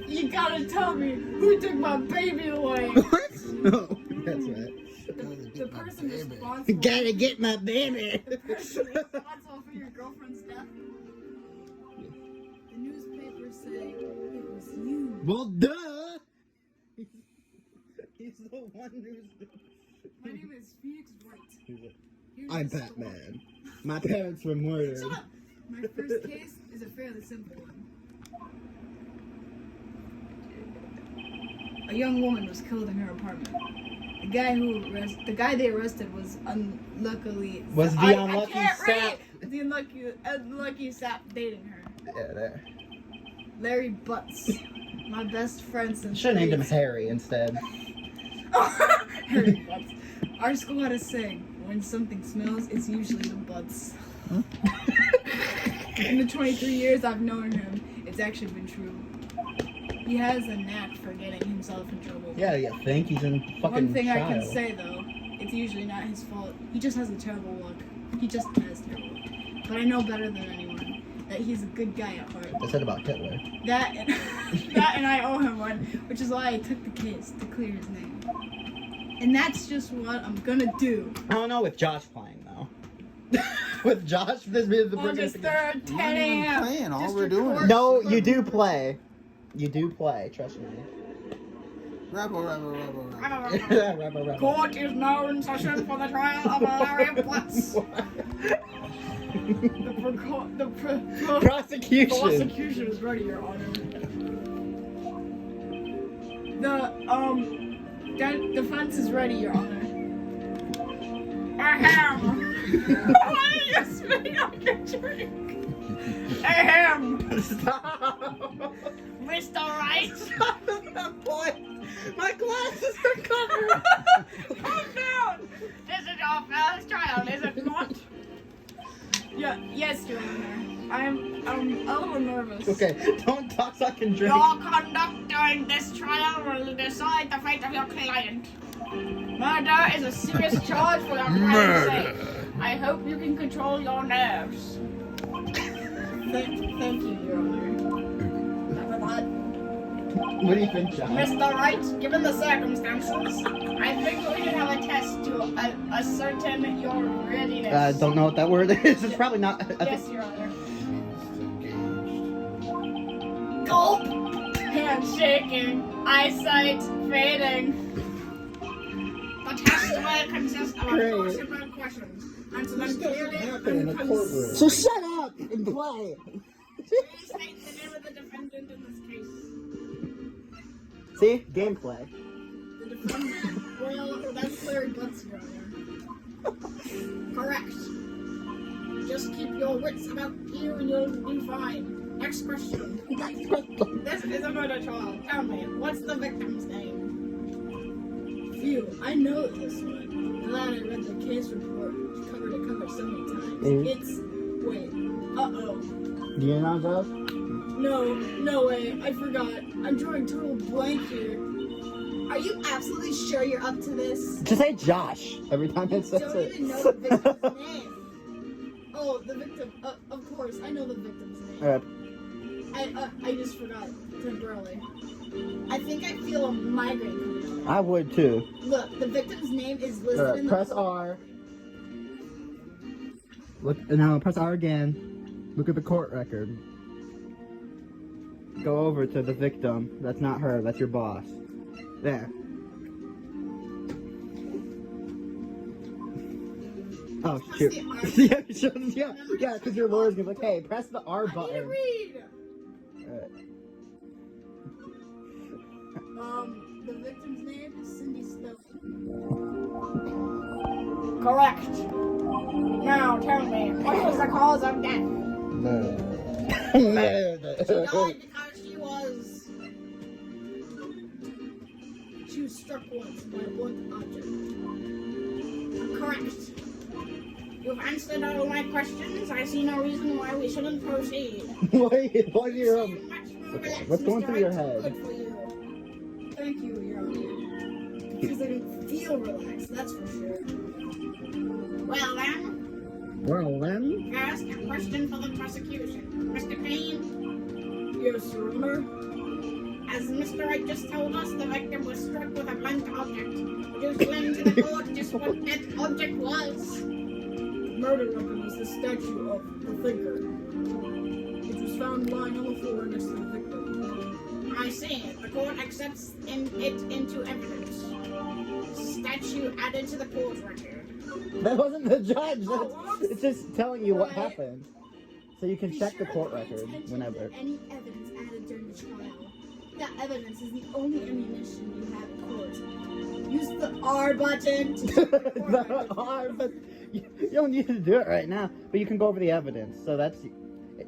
You gotta tell me who took my baby away. What? No, that's right. The person responsible. Gotta get my baby. The person responsible for your girlfriend's death. The newspapers say it was you. Well, duh. He's the one who's. My name is Phoenix Wright. I'm Batman. My parents were murdered. Shut up. My first case is a fairly simple one. A young woman was killed in her apartment. The guy they arrested was unluckily the unlucky sap dating her. Yeah, there. Larry Butts, my best friend since. Should have named him Harry instead. Harry Butts. Our school had a saying: when something smells, it's usually the butts. In the 23 years I've known him, it's actually been true. He has a knack for getting himself in trouble. Yeah, you think he's in fucking One thing trial. I can say though, it's usually not his fault. He just has a terrible luck. He just has terrible luck. But I know better than anyone that he's a good guy at heart. They said about Hitler. That and I owe him one, which is why I took the case to clear his name. And that's just what I'm gonna do. I don't know with Josh playing though. With Josh, this is the August 3rd, 10 a.m. Playing, all District we're doing. Court. No, you do play. You do play, trust me. Rebel. Court is now in session for the trial of Larry Butts. The prosecution is ready, Your Honor. The defense is ready, Your Honor. Ahem. Why are you spitting out your drink? Ahem. Stop. Mr. Wright. Stop that boy. My glasses are covered. Calm down. This is your first trial, is it not? Yeah, yes, Your Honor. I'm a little nervous. Okay, don't talk so I can drink. Your conduct during this trial will decide the fate of your client. Murder is a serious charge for your client's sake. I hope you can control your nerves. Thank you, Your Honor. What do you think, John? Mr. Wright, given the circumstances, I think we can have a test to ascertain your readiness. Don't know what that word is. It's probably not. Yes, Your Honor. Gulp! Hand shaking, eyesight fading. The test will consist of a course of questions. Answer them clearly and concisely. So shut up and play. Please state the name of the defendant in this case. See? Gameplay. The defendant, well, that's Larry Butts, Your Honor. Correct. Just keep your wits about you and you'll be fine. Next question. This is a murder trial. Tell me, what's the victim's name? Phew, I know this one. Glad I read the case report cover to cover so many times. It's... wait. Uh-oh. Do you know Josh? No way. I forgot. I'm drawing total blank here. Are you absolutely sure you're up to this? Just say Josh every time it says Don't it. even know the victim's name. Oh, the victim. Of course, I know the victim's name. Alright. I just forgot temporarily. I think I feel a migraine coming on. I would too. Look, the victim's name is listed in the Press R. Look now. Press R again. Look at the court record. Go over to the victim. That's not her. That's your boss. There. Oh shoot. Yeah, because your lawyer's gonna be like, hey, press the R button. I need to read. Alright. The victim's name is Cindy Stokes. Correct. Now tell me, what was the cause of death? Murder. She died because she was struck once by a blunt object. Correct. You've answered all my questions. I see no reason why we shouldn't proceed. What are your Okay, what's going through your head? Good for you. Thank you, Your Honor. Because I didn't feel relaxed, that's for sure. Well then, ask a question for the prosecution. Mr. Payne? Yes, Your Honor. As Mr. Wright just told us, the victim was struck with a blunt object. Would you explain to the court just what that object was? Murder weapon was the statue of the thinker. It was found lying on the floor next to the victim. I see. The court accepts it into evidence. Statue added to the court record. That wasn't the judge. It's just telling you what happened. So you can check the court record whenever. Any evidence added during the trial. That evidence is the only ammunition you have in court. Use the R button to check the court The record. R, but you don't need to do it right now. But you can go over the evidence. So that's,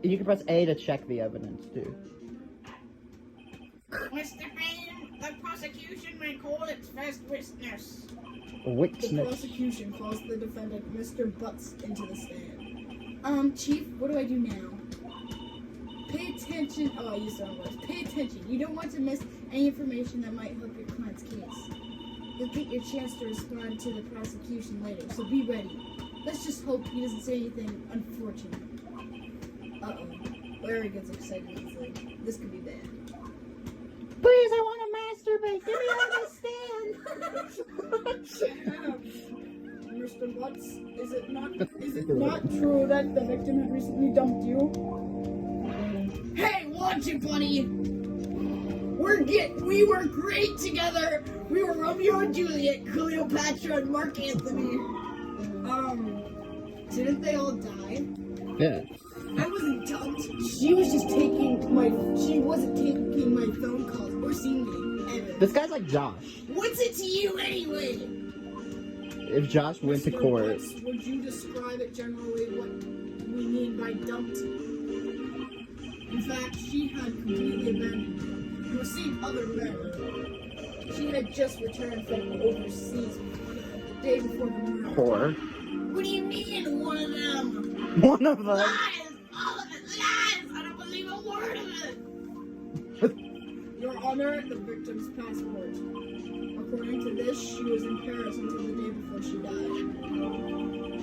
you can press A to check the evidence too. Mr. Payne, the prosecution may call its first witness. The Witness. prosecution calls the defendant, Mr. Butts, into the stand. Chief, what do I do now? Pay attention. Oh, I used the wrong words. Pay attention. You don't want to miss any information that might help your client's case. You'll get your chance to respond to the prosecution later, so be ready. Let's just hope he doesn't say anything unfortunate. Uh-oh. Larry gets excited easily. This could be bad. Please, I want to masturbate. Get me out of the stand. Mr. Butts, is it not true that the victim had recently dumped you? Hey, watch it, buddy! We were great together! We were Romeo and Juliet, Cleopatra and Mark Anthony. Didn't they all die? Yeah. I wasn't dumped. She wasn't taking my phone calls or seeing me ever. This guy's like Josh. What's it to you anyway? If Josh went to Mr. court. Butts, would you describe it generally what we mean by dumped? In fact, she had completely abandoned him and was seeing other men. She had just returned from overseas the day before the murder. Whore. What do you mean, one of them? One of them. Lies! All of it, lies! I don't believe a word of it! Your Honor, the victim's passport. According to this, she was in Paris until the day before she died.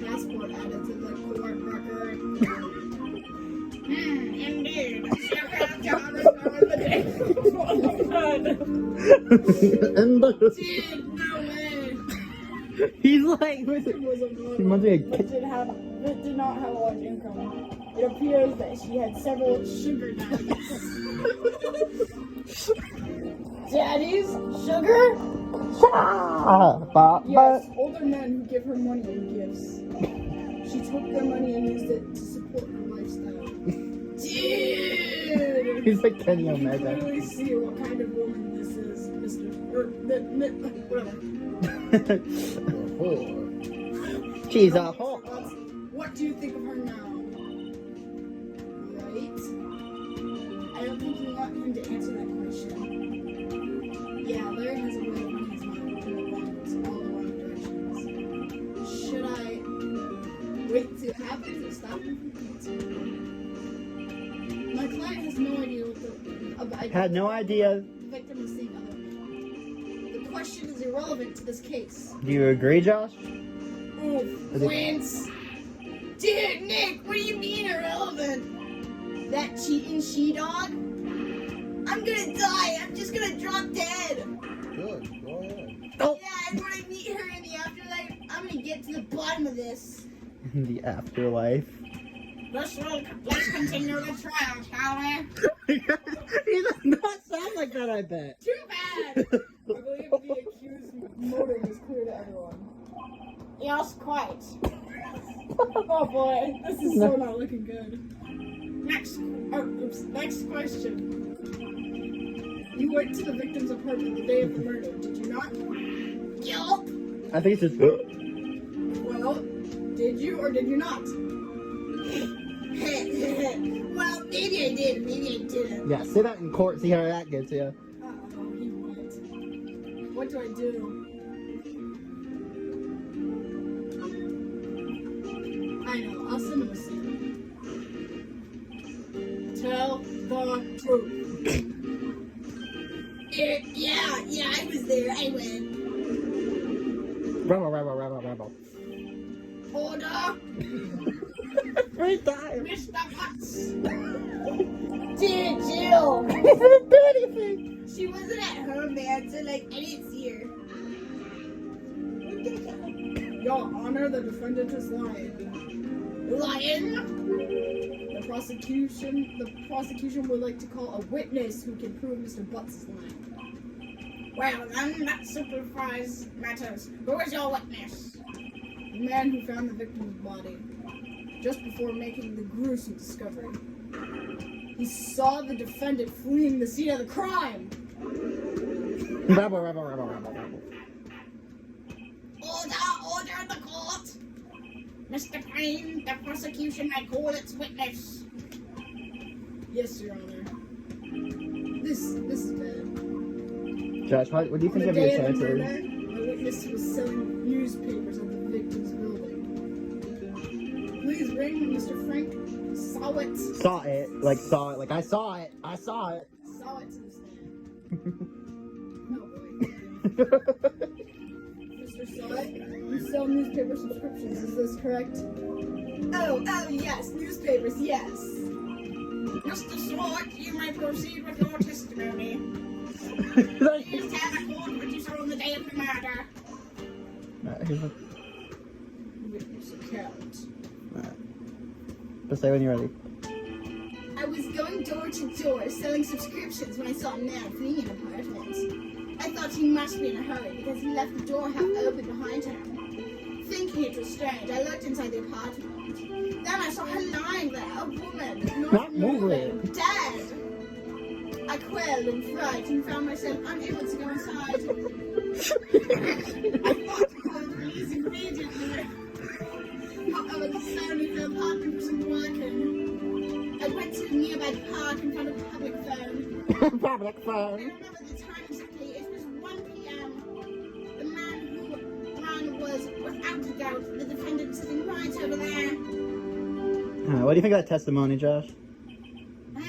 Passport added to the court record. Indeed. She found John John is on the day before the murder. And look, Dude, no way! he's like, It was a he must be a but kid. did not have a large income. It appears that she had several sugar daddies. Daddies? Sugar? Yes, older men who give her money and gifts. She took their money and used it to support her lifestyle. Dude! He's like Kenny You can Omega. clearly see what kind of woman this is, Mr. Whatever. She's a whore. What do you think of her now? Right? I don't think you want him to answer that question. Yeah, Larry has a way of running his mind all the wrong directions. Should I wait to have him to stop him from answering? My client has no idea what Had no idea. the victim is seeing other men. The question is irrelevant to this case. Do you agree, Josh? Oof. Wins! Dude, Nick, what do you mean irrelevant? That cheating she-dog? I'm gonna die! I'm just gonna drop dead! Good, go ahead. Oh. Yeah, and when I meet her in the afterlife, I'm gonna get to the bottom of this. The afterlife. Let's continue the trial, shall we? He does not sound like that, I bet. Too bad! I believe the accused's motive is clear to everyone. Yes, quite. Oh boy, this is so not looking good. Next question. You went to the victim's apartment the day of the murder, did you not? Yup! I think it's just. Well, did you or did you not? Well, maybe I did, maybe I didn't. Yeah, say that in court, see how that gets you. Uh-oh, he went. What do I do? I know, I'll send him a statement. Tell the truth. Yeah, I was there, I went. Rebel. Order, Free time. Mr. Butts. Dear Jill! He didn't do anything. She wasn't at home, man, so like I didn't see her. Your Honor, the defendant is lying. Lying? The prosecution would like to call a witness who can prove Mr. Butts is lying. Well, then that simplifies matters. Who is your witness? The man who found the victim's body just before making the gruesome discovery. He saw the defendant fleeing the scene of the crime. Rebel. Order in the court! Mr. Payne, the prosecution may call its witness. Yes, Your Honor. This is bad. Josh, what do you On think the of your day of the chances? murder, my witness was selling newspapers at the victim's building. Please ring Mr. Frank Sawit. Saw it. Like I saw it. Sawit to the stand. No, boy. Mr. Sawit, you sell newspaper subscriptions, is this correct? Oh, yes, newspapers, yes. Mr. Sawit, you may proceed with your testimony. Please have a court what you saw on the day of the murder. Witness account. Just say when you're ready. I was going door to door selling subscriptions when I saw a man fleeing an apartment. I thought he must be in a hurry because he left the door half open behind him. Thinking it was strange, I looked inside the apartment. Then I saw her lying there, a woman, Not moving. dead. I quailed in fright and found myself unable to go inside. I thought to call the police immediately. However, the sound in the apartment wasn't working. I went to the nearby park and found a public phone. Public I phone. remember the time exactly. It was 1 p.m. The man who ran was, without a doubt, the defendant sitting right over there. What do you think of that testimony, Josh? I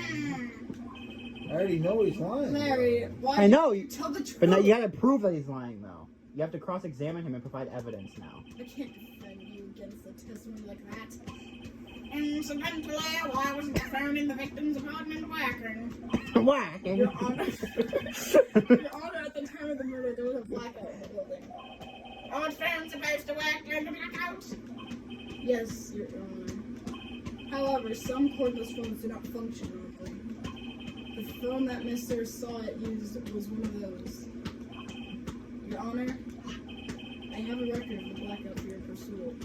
already know he's lying. Larry, why I know, didn't you tell the truth? But now you gotta prove that he's lying, though. You have to cross-examine him and provide evidence now. I can't defend you against a testimony like that. Incidentally, why wasn't the phone in the victim's apartment working? Whacking. Your Honor, Your Honor, at the time of the murder, there was a blackout in the building. Oh, the phone's supposed to work during the blackout? Yes, Your Honor. However, some cordless phones do not function normally. The phone that Mr. Sawit used was one of those. Your Honor, I have a record of the blackout for your pursuit.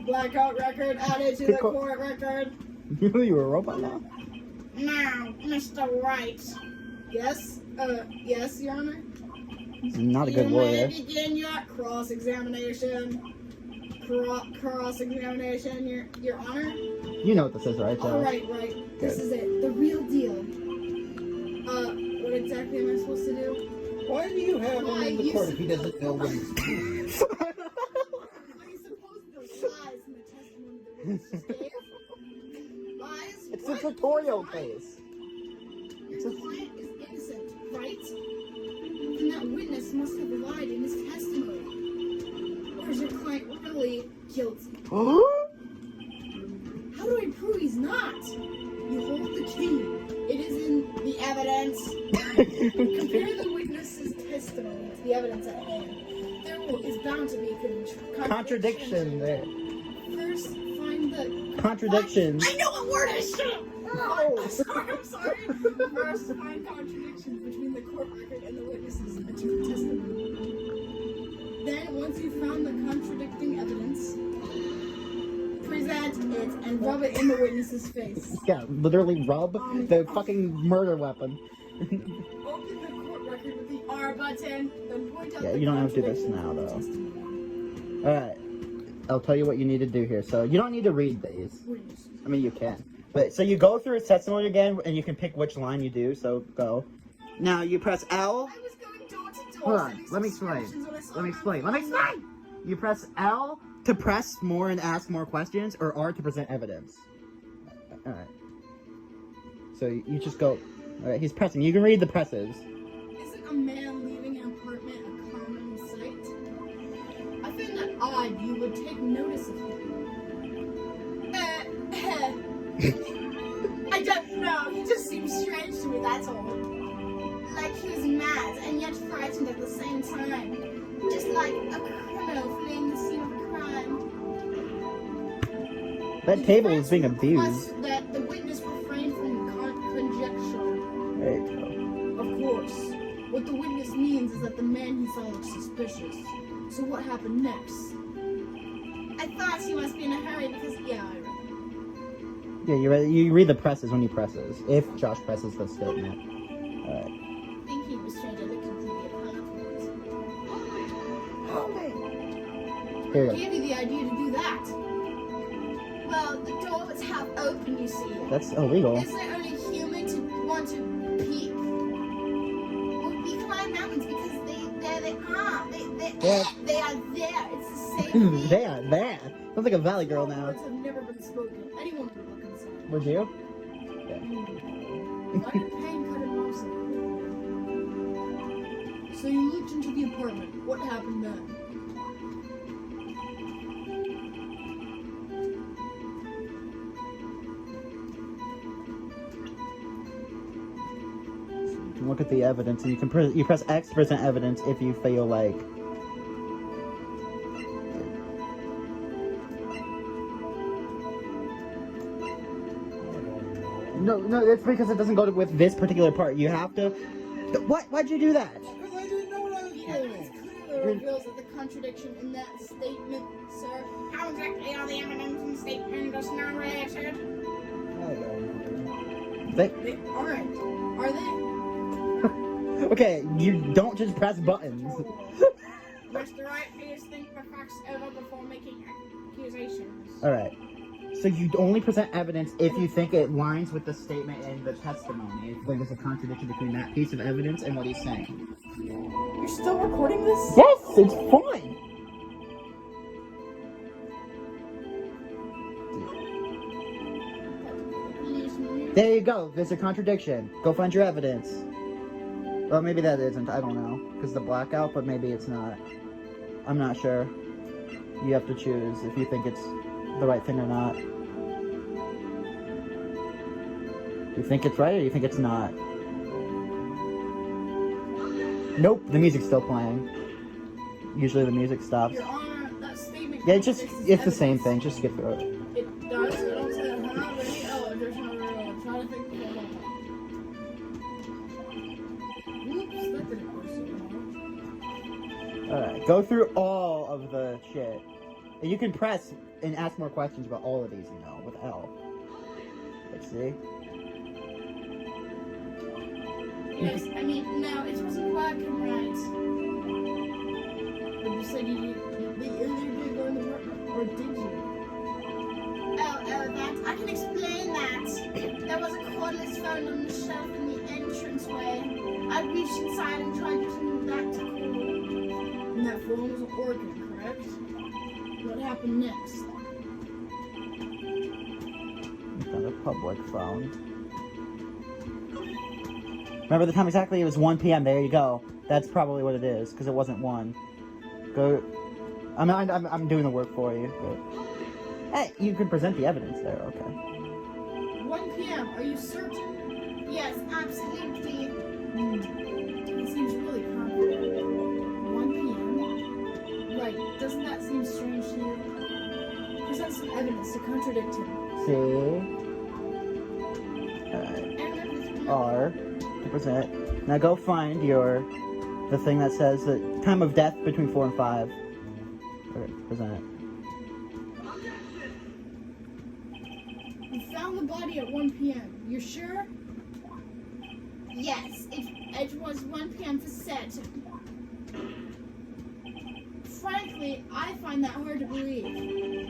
Blackout record added to the court record. You were a robot now? Now, Mr. Wright. Yes? Yes, Your Honor? He's not a good lawyer. You may begin your cross-examination. Cross-examination, Your Honor? You know what this is, right, Josh? Right. This is it. The real deal. What exactly am I supposed to do? Why do you have him Why in the you court if he doesn't know what he's doing? Are you supposed to lies in the testimony the witnesses gave? Lies? It's a What? tutorial case. Your client is innocent, right? And that witness must have lied in his testimony. Or is your client really guilty? How do I prove he's not? You hold the key. It is in the evidence. Compare the witness's testimony to the evidence at hand. There is bound to be a Contradiction there. First, find the Contradictions. I know what word I should. Oh, I'm sorry. First, find contradictions between the court record and the witness's testimony. Then, once you've found the contradicting evidence, present it and rub it in the witness's face. Yeah, literally rub the fucking murder weapon. Open the court record with the R button, then point out Yeah, the you don't have to do this contradiction now, in the though. testimony. Alright. I'll tell you what you need to do here. So, you don't need to read these. Witness. I mean, you can. But, so you go through his testimony again, and you can pick which line you do, so go. Now, you press L. I was going door to door. Hold on, sending let me explain. subscriptions when I saw Let me my explain. phone. Let me explain! You press L to press more and ask more questions, or R to present evidence. Alright. So, you just go... Alright, he's pressing. You can read the presses. Isn't a man leaving an apartment a common sight? I find that odd you would take notice of him. I don't know. He just seems strange to me, that's all. the same time. Just like a criminal fleeing the scene of a crime. That table is being abused. That the witness refrained from conjecture. There you go. Of course. What the witness means is that the man he saw looked suspicious. So what happened next? I thought he must be in a hurry because, yeah, I read it. Yeah, you read the presses when he presses. If Josh presses the statement. Alright. Thinking was strange, I looked into the apartment. Here Who you go. gave you the idea to do that? Well, the door was half open, you see. That's illegal. Isn't it only human to want to peek? Well, we climb mountains because they are. They are there. It's the same thing. There. Sounds like a valley girl now. Words have never been spoken. Anyone would look inside. Would you? Why did pain cut him off so? So you looked into the apartment. What happened then? You can look at the evidence, and you can you press X to present evidence if you feel like. No, it's because it doesn't go with this particular part. You have to. What? Why'd you do that? Because I didn't know what I was The evidence doing. clearly reveals that the contradiction in that statement, sir. How exactly are the evidence and statement just now related? I don't know. They, They aren't. Are they? okay, you don't just press buttons. Mr. Wright, please think the facts over before making accusations. All right. So you only present evidence if you think it lines with the statement in the testimony. If there's a contradiction between that piece of evidence and what he's saying. You're still recording this? Yes, it's fine. There you go. There's a contradiction. Go find your evidence. Well, maybe that isn't. I don't know. Because the blackout, but maybe it's not. I'm not sure. You have to choose if you think it's the right thing or not. Do you think it's right or you think it's not? Nope, the music's still playing. Usually the music stops. Your Honor, that statement. Yeah, it's the same evidence. thing. Just skip through it. It does. I don't say how many. Oh, there's no real. I'm trying to think of one. Oops, that didn't go so well. Alright, go through all of the shit. And you can press and ask more questions about all of these, you know, with L. Let's see. Yes, I mean, no, it wasn't black and white. But you said you did go in the apartment, or did you? Oh, that. I can explain that. There was a cordless phone on the shelf in the entranceway. I reached inside and tried using that to call. And that phone wasn't working, correct? What happened next? Found a public phone. Remember the time exactly? It was 1 p.m. There you go. That's probably what it is, because it wasn't 1. Go. I'm doing the work for you. But... Hey, you can present the evidence there. Okay. 1 p.m. Are you certain? Yes, absolutely. It seems really confident. 1 p.m. Right? Doesn't that seem strange to you? Present some evidence to contradict him. See. R to present. Now go find the thing that says the time of death between 4 and 5. Okay, present it. You found the body at 1 p.m. You're sure? Yes, it was 1 p.m. for certain. Frankly, I find that hard to believe.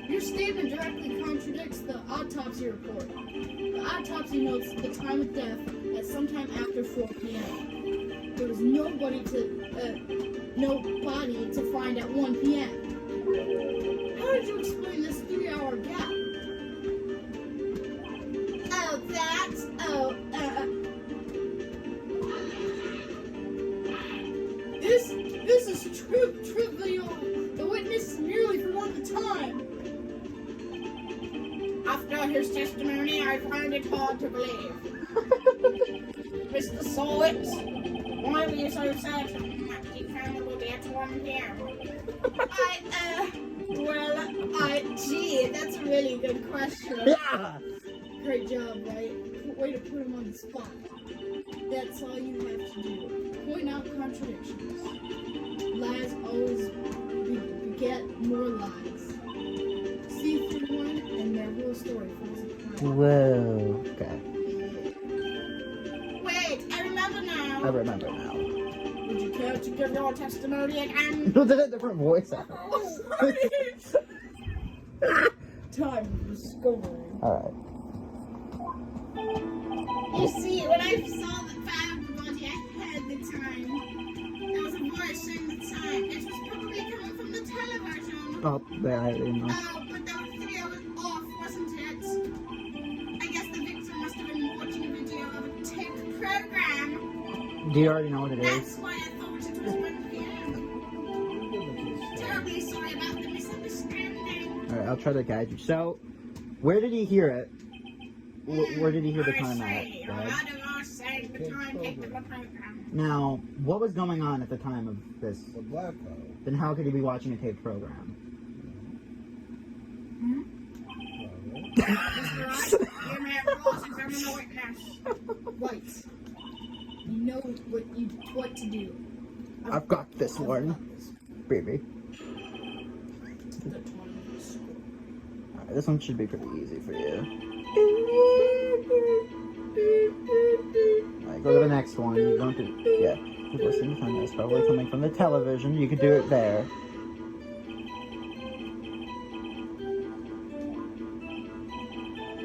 Your statement directly contradicts the autopsy report. The autopsy notes the time of death at sometime after 4 p.m. There was no body to find at 1 p.m. How did you explain this 3-hour gap? Oh, that? Oh, This is trivial. The witness merely forgot the time. after his testimony, I find it hard to believe. Mr. Solwit, why Why were you so sad? My family will be at 1 p.m. Gee, that's a really good question. Yeah! Great job, Wright. Way to put him on the spot. That's all you have to do. Point out contradictions. Lies always beget more lies. See through one, and their whole story falls apart. Whoa. Okay. Wait, I remember now. I remember now. Would you care to give your testimony again? Did a different voice out. Time of discovery. Alright. You see, when I saw the found the body, I heard the time. There was a voice saying the time. It was probably coming from the television. Oh, there, I didn't know. Oh, but there were 3 hours off, wasn't it? I guess the victim must have been watching a video of a taped program. Do you already know what it is? That's why I thought it was 1 p.m. Terribly sorry about the misunderstanding. Alright, I'll try to guide you. So, where did he hear it? Where did he hear the time at? Now, what was going on at the time of this? The blackout. Then how could he be watching a taped program? Right. You know what to do. I've got this one, baby. Alright, this one should be pretty easy for you. Alright, go to the next one. You don't do, yeah. Keep listening to this. Probably coming from the television. You could do it there.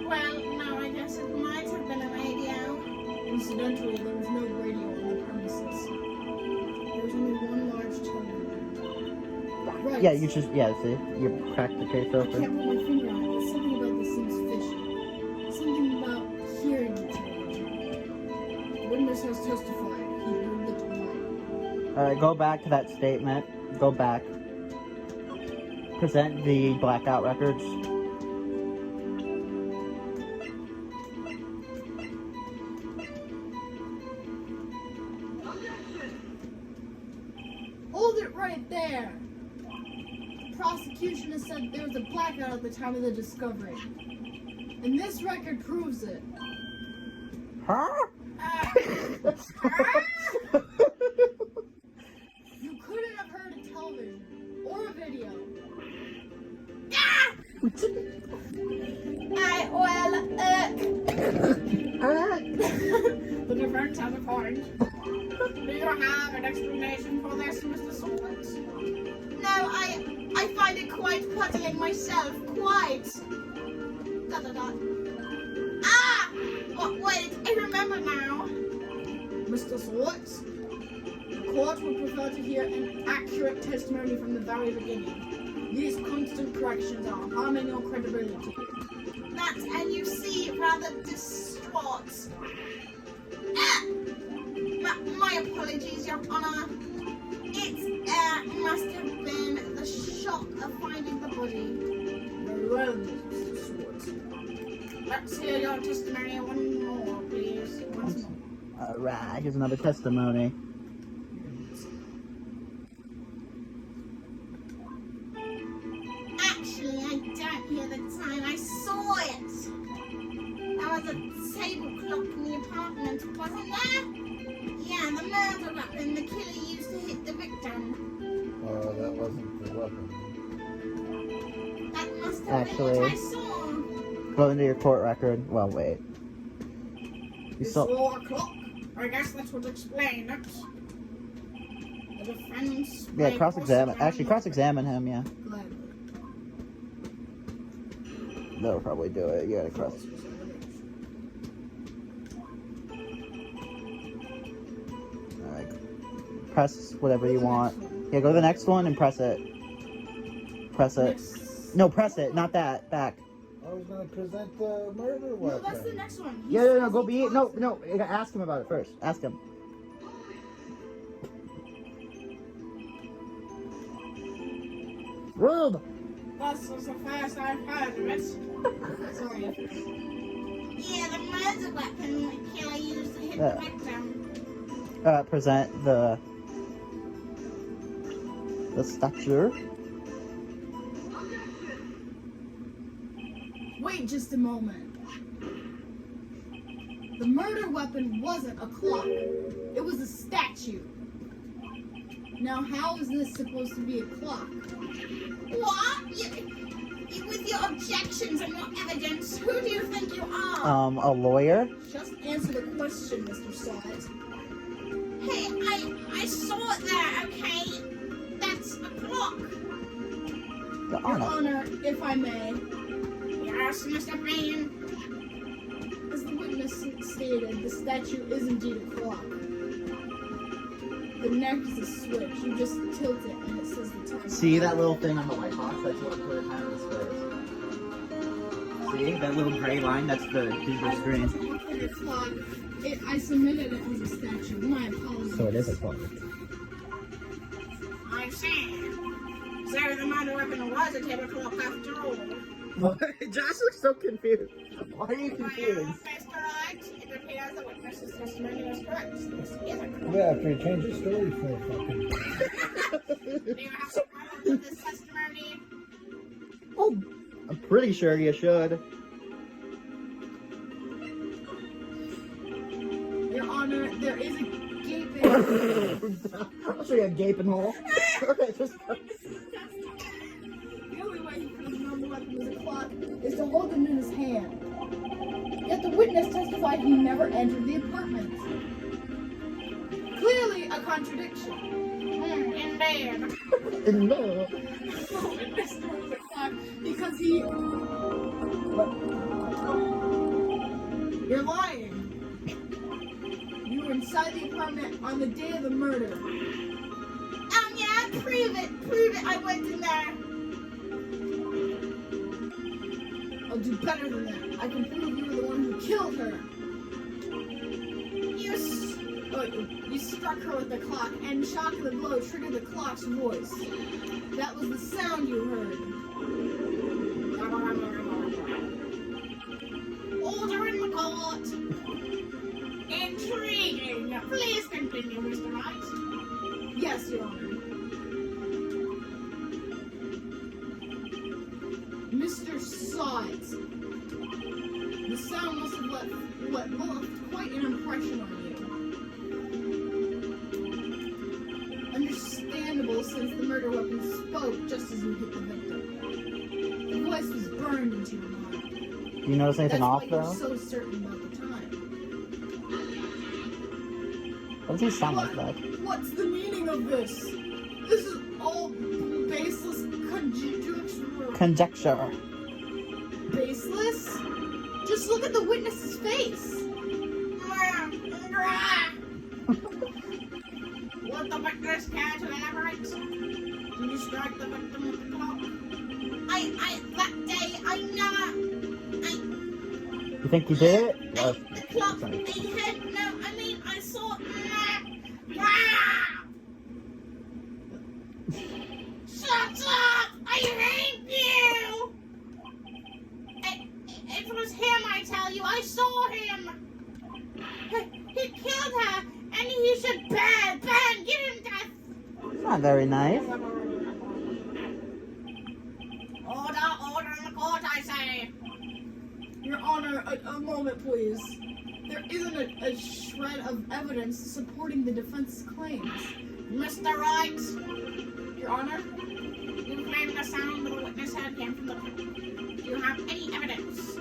Well, no, I guess it might have been a radio. Incidentally, there was no radio on the premises. There was only one large television. Right. Yeah, you just, yeah, see? You cracked the case I open. can't put my finger on it, but something about this seems fishy. Something about hearing the television. The witness has testified. He heard the time. Alright, go back to that statement. Go back. Present the blackout records. Hold it right there! The prosecution has said there was a blackout at the time of the discovery. And this record proves it. Huh? You couldn't have heard a television or a video. The defense has a point. Do you have an explanation for this, Mr. Swords? No, I find it quite puzzling myself. Quite. Da da da. Ah! Oh, wait, I remember now. Mr. Swartz, the court would prefer to hear an accurate testimony from the very beginning. These constant corrections are harming your credibility. That, and you see, rather distraught. Ah! My apologies, Your Honor. It must have been the shock of finding the body. Very well, Mr. Swartz. Let's hear your testimony one more, please. Once more. Alright, here's another testimony. Actually, I don't hear the time. I saw it. There was a table clock in the apartment, wasn't there? Yeah, the murder weapon the killer used to hit the victim. That wasn't the weapon. That must have Actually- been what I saw. Go into your court record. Well, wait. You It's saw. 4 o'clock. I guess that would explain it. The defense. Yeah, may cross-examine. Actually, cross-examine him, yeah. Gladly. That'll probably do it. You gotta cross. Alright. Press whatever you want. Yeah, go to the next one and press it. Press it. No, press it. Not that. Back. I was going to present the murder No, weapon. that's the next one. He Yeah, says no, go he be. calls No. Ask him about it first. Ask him. Rube! This was the first I've heard of it. Sorry. Yeah, the murder weapon the killer used to hit Yeah. the victim. present the statue. Wait just a moment. The murder weapon wasn't a clock. It was a statue. Now, how is this supposed to be a clock? What? With your objections and your evidence, who do you think you are? A lawyer? Just answer the question, Mr. Salt. Hey, I saw it there, okay? That's a clock. Your Your Honor. Honor, if I may, Yes, Mr. Payne. as the witness stated, the statue is indeed a clock. The neck is a switch. You just tilt it and it says the time. See that little thing on the white box? That's what the time is for. See that little gray line? That's the digital screen. The clock. I submitted it as a statue. My apologies. So it is a clock. I see. So the murder weapon was a table clock after all. Josh looks so confused. Why are you confused? Mr. Wright, it appears the witness's testimony was correct. This is a clock. Yeah, after you change the story for a fucking. Do you have some problems with this testimony? Oh, I'm pretty sure you should. Your Honor, there is a gaping. I'll show you a gaping hole. Okay, just. The only way he could have known the weapon was a clock is to hold it in his hand. Yet the witness testified he never entered the apartment. Clearly a contradiction. Indeed. No. The witness knows the clock because he. You're lying. You were inside the apartment on the day of the murder. Yeah, prove it. Prove it. I went in there. I'll do better than that. I can prove you were the one who killed her. You struck her with the clock, and the shock of the blow triggered the clock's voice. That was the sound you heard. Order in the court. Intriguing. Please continue, Mr. Wright. Yes, Your Honor. Mr. Sot, the sound must have left quite an impression on you. Understandable, since the murder weapon spoke just as you hit the victim. The voice was burned into your mind. You notice anything That's off why you're though? so certain about the time. Why does he sound like that? What's the meaning of this? This is all baseless conjecture. Conjecture. Baseless? Just look at the witness's face. Would the witness care to elaborate? Did you strike the victim with the clock? That day, I never. You think you did it? The clock, I mean, I saw. Shut up! I hate you! It was him, I tell you. I saw him. He killed her, and he should ban, give him death. It's not very nice. Order in the court, I say. Your Honor, a moment, please. There isn't a shred of evidence supporting the defense's claims. Mr. Wright, Your Honor, you claim the sound the witness heard came from the pit. Do you have any evidence?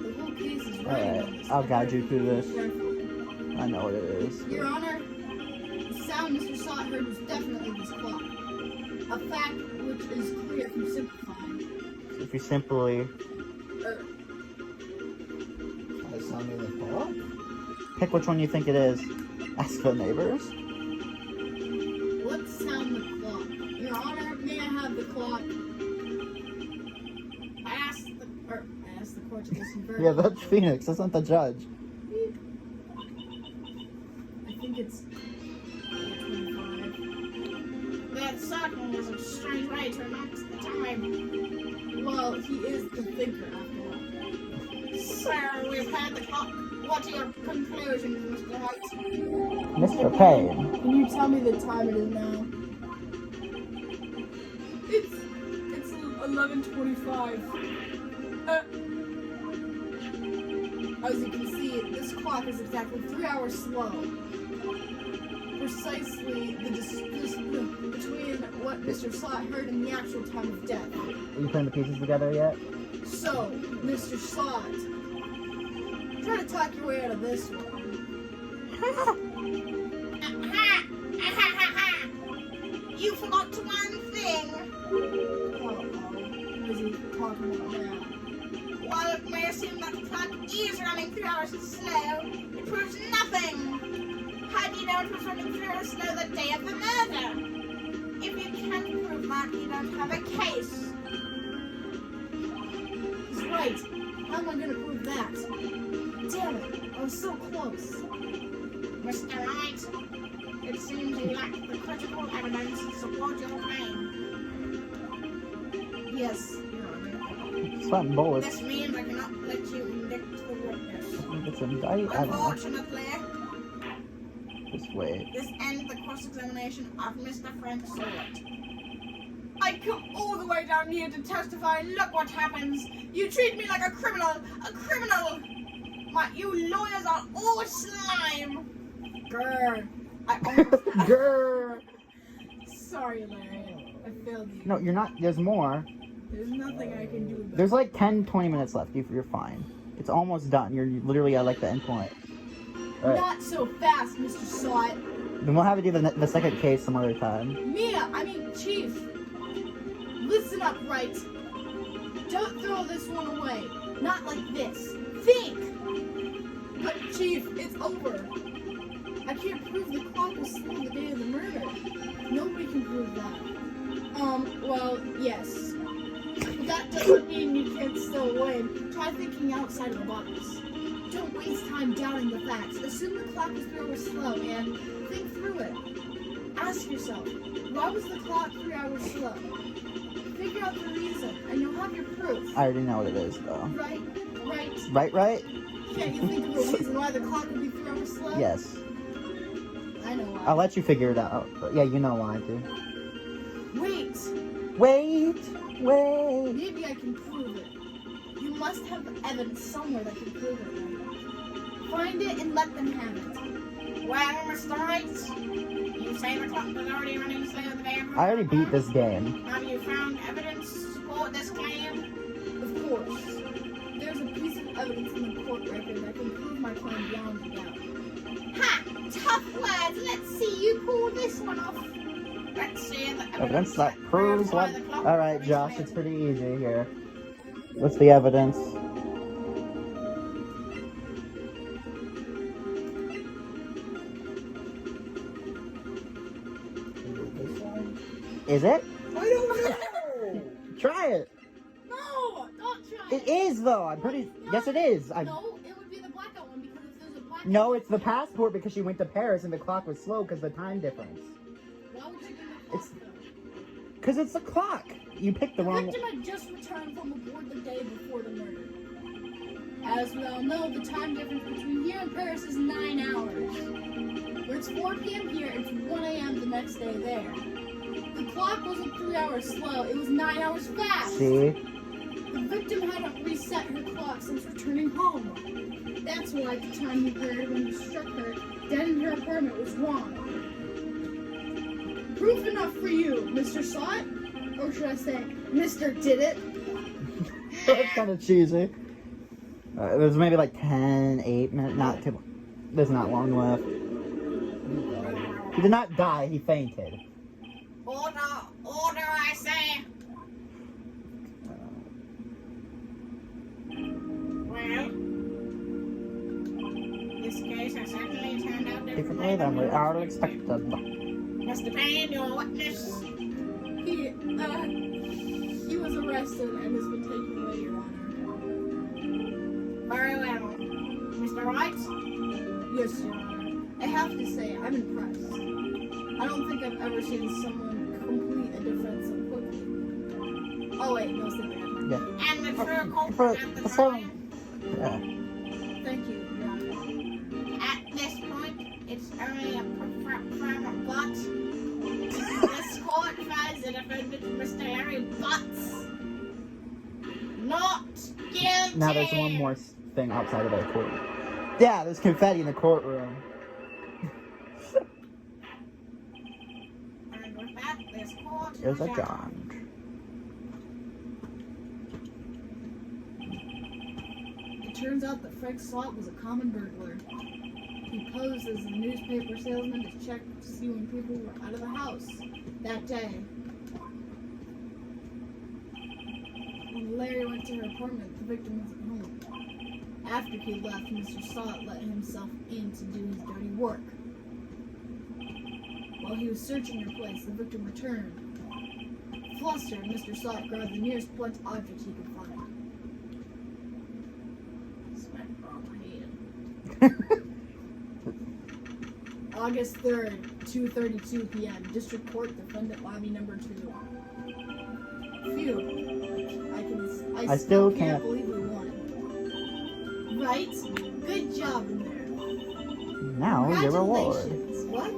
the whole case is Alright, running on this. I'll guide you through this. Carefully. I know what it is. Your Honor, the sound Mr. Sot heard was definitely this clock. A fact which is clear from simplifying. If you simply That sounded like a clock? pick which one you think it is, ask the neighbors. Let's sound the clock. Your Honor, may I have the clock? I asked the court to listen first. Yeah, that's Phoenix. That's not the judge. I think it's 25. That certainly was a strange way to announce the time. Well, he is the thinker after all. Sir, we've had the clock. What are your conclusions, Mr. Wright? Mr. Payne. Can you tell me the time it is now? It's 11:25. As you can see, this clock is exactly 3 hours slow. Precisely the between what Mr. Slot heard and the actual time of death. Are you putting the pieces together yet? So, Mr. Slot, try to talk your way out of this one. You forgot one thing. What is he talking about now? While it may seem that the clock is running 3 hours slow, it proves nothing. How do you know it was running 3 hours slow the day of the murder? If you can't prove that, you don't have a case. He's right. How am I going to prove that? Damn it, I was so close. Mr. Wright, it seems you lack the critical evidence to support your claim. Yes, Your Honor. Sweating bullets. This means I cannot let you indict the witness. It's indict. I don't know. Unfortunately, Just wait. this ends the cross-examination of Mr. Frank Seward. I come all the way down here to testify, and look what happens. You treat me like a criminal, you lawyers are all slime. Grr. Grr. Sorry, Larry. I failed you. No, you're not. There's more. There's nothing I can do about There's like 10-20 minutes left. You're fine. It's almost done. You're literally at like the end point. All right. Not so fast, Mr. Slot. Then we'll have to do the second case some other time. Chief. Listen up, Wright. Don't throw this one away. Not like this. Think! But, Chief, it's over. I can't prove the clock was slow the day of the murder. Nobody can prove that. Well, yes. But that doesn't mean you can't still win. Try thinking outside of the box. Don't waste time doubting the facts. Assume the clock was 3 hours slow and think through it. Ask yourself, why was the clock 3 hours slow? Figure out the reason, and you'll have your proof. I already know what it is, though. Right? Right? Can't you think of a reason why the clock would be 3 hours slow? Yes. I know why. I'll let you figure it out. But yeah, you know why, too. Wait! Maybe I can prove it. You must have evidence somewhere that can prove it. Find it and let them have it. Well, Mr. Wright, you say the clock was already running slow the day of the I already beat this game. Have you found evidence to support this claim? Of course. There's a piece of evidence in the court record that can prove my claim beyond a doubt. Ha! Tough words. Let's see you pull this one off. Let's see the Evidence that proves why what. the clock Alright, was Josh, slow. it's pretty easy here. What's the evidence? Is it? I don't know. Try it. No! Don't try It is, though. I'm pretty. Yes, it is. No, it would be the blackout one because if there's a blackout. No, it's the passport because she went to Paris and the clock was slow because the time difference. Why would you do the It's- clock though? Because it's the clock. You picked the The wrong victim had just returned from aboard the day before the murder. As we all know, the time difference between here and Paris is 9 hours. When it's 4 p.m. here, it's 1 a.m. the next day there. The clock wasn't 3 hours slow, it was 9 hours fast. See? The victim hadn't reset her clock since returning home. That's why the time you heard when you struck her dead in her apartment was wrong. Proof enough for you, Mr. Saw It? Or should I say, Mr. Did It? That's kind of cheesy. There's maybe like 10, 8 minutes. Not too. There's not long left. He did not die. He fainted. Order, I say. Well, this case has certainly turned out Differently than we all expected. Mr. Payne, your witness. He was arrested and has been taken away, Your Honor. Very well. Mr. Wright? Yes, Your Honor. I have to say, I'm impressed. I don't think I've ever seen someone complete a defense so quickly. Oh wait, no, it's not that. Yeah. And the true For culprit at the some. trial. Yeah. Thank you, Your Honor. It's only a private butt. This court finds the defendant, Mr. Harry Butts, not guilty. Now there's one more thing outside of the court. Yeah, there's confetti in the courtroom. And with that, this court is There's a adjourned. John. It turns out that Frank Slot was a common burglar. He posed as a newspaper salesman to check to see when people were out of the house that day. When Larry went to her apartment, the victim was at home. After he left, Mr. Slot let himself in to do his dirty work. While he was searching her place, the victim returned. Flustered, Mr. Slot grabbed the nearest blunt object he could find. Smack her on the head. August 3rd, 2:32 p.m. District Court, Defendant Lobby Number 2. Phew. I still can't believe we won. Right? Good job in there. Now your reward. Congratulations. What?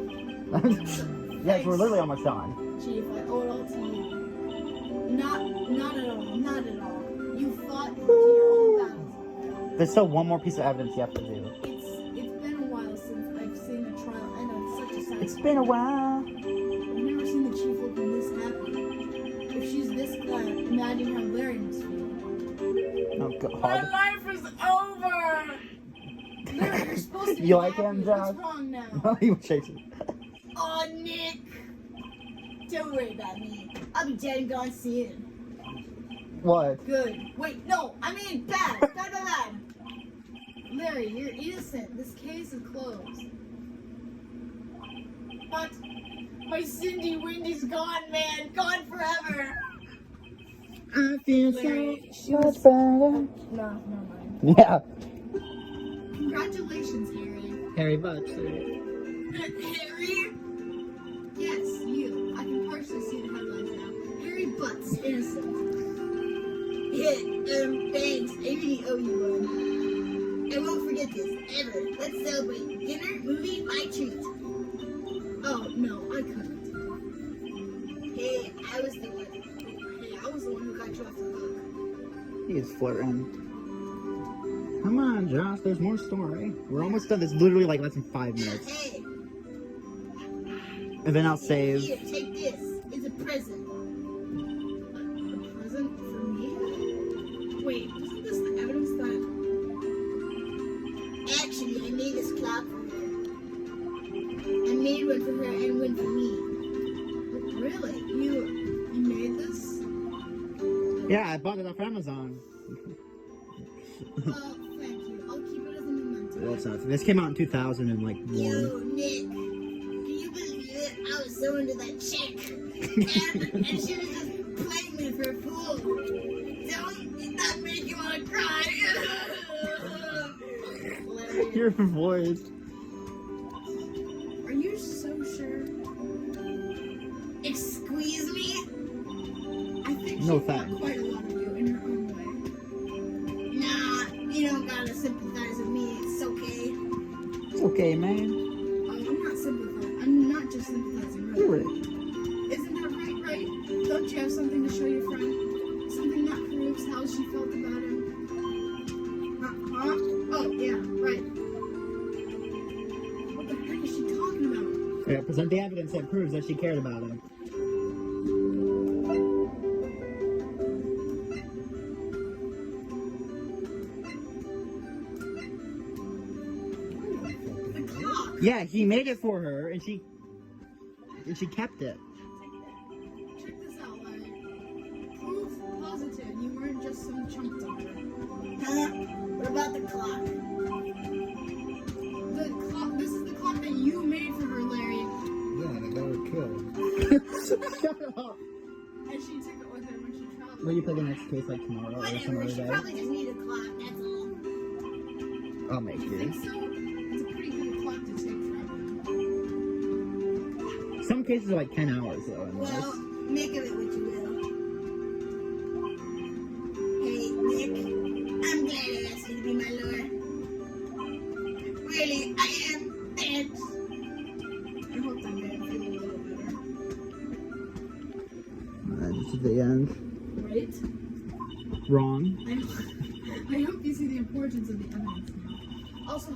Yes, we're literally almost done. Chief, I owe it all to you. Not at all. Not at all. You fought to your own battles. There's still one more piece of evidence you have to do. It's been a while since I've seen a trial end on such a sad. It's been a while. I've never seen the chief looking this happy. If she's this glad, imagine how Larry must feel. Oh My god. life is over! Larry, you're supposed to be You like happy. him, What's Josh? wrong now? He was chasing. Oh, Nick! Don't worry about me. I'll be dead and gone soon. What? Good. Wait, no, I mean bad. Bad. Larry, you're innocent. This case is closed. But my Cindy Windy's gone, man. Gone forever. I feel Larry, she much was... better. No, never mind. Yeah. Congratulations, Harry. Harry Butts. Harry? Yes, you. I can partially see the headlines now. Harry Butts, innocent. Yeah, thanks. I really owe you one. I won't forget this, ever. Let's celebrate. Dinner, movie, my treat. Oh, no, I couldn't. Hey, I was the one. Hey, I was the one who got you off the hook. He is flirting. Come on, Josh. There's more story. We're almost done. This is literally like less than 5 minutes. Hey, And then I'll save. here, take this. It's a present. A present for me? Wait, isn't this the evidence that... Actually, I made this clock for her. I made one for her and one for me. Really? You made this? Yeah, I bought it off Amazon. Well, thank you. I'll keep it as a memento. Well, it's not. This came out in 2001. Yo, Nick, can you believe it? I was so into that chick. And she was just playing me for a fool. Don't that make you want to cry? Larry, Your voice. are you so sure? Squeeze me? I think No she thanks. thought quite a lot of you in her own way. Nah, you don't gotta sympathize with me. It's okay. It's okay, man. I'm not sympathizing. I'm not just sympathizing, You're really. right. Isn't that right? Don't you have something to show your friend? Something that proves how she felt about him? Huh? Oh, yeah, right. What the heck is she talking about? Yeah, present the evidence that proves that she cared about him. The clock. Yeah, he made it for her, and she kept it. Check this out, Larry. Proof positive you weren't just some chump dumper. Huh? What about the clock? This is the clock that you made for her, Larry. Yeah, and I got her killed. Shut up. And she took it with her when she traveled. Will you play the next case like tomorrow or some Whatever. other She day? probably just needed a clock. That's all. I'll make You think you. so? It's a pretty good clock to take traveling. Some cases are like 10 hours though. And Well, this. make of it what you will. Hey, Nick. I'm glad I asked you to be my lawyer. Really, I am. Thanks. I made it feel a little better. Just at the end. Right? Wrong. I hope you see the importance of the evidence now. Also,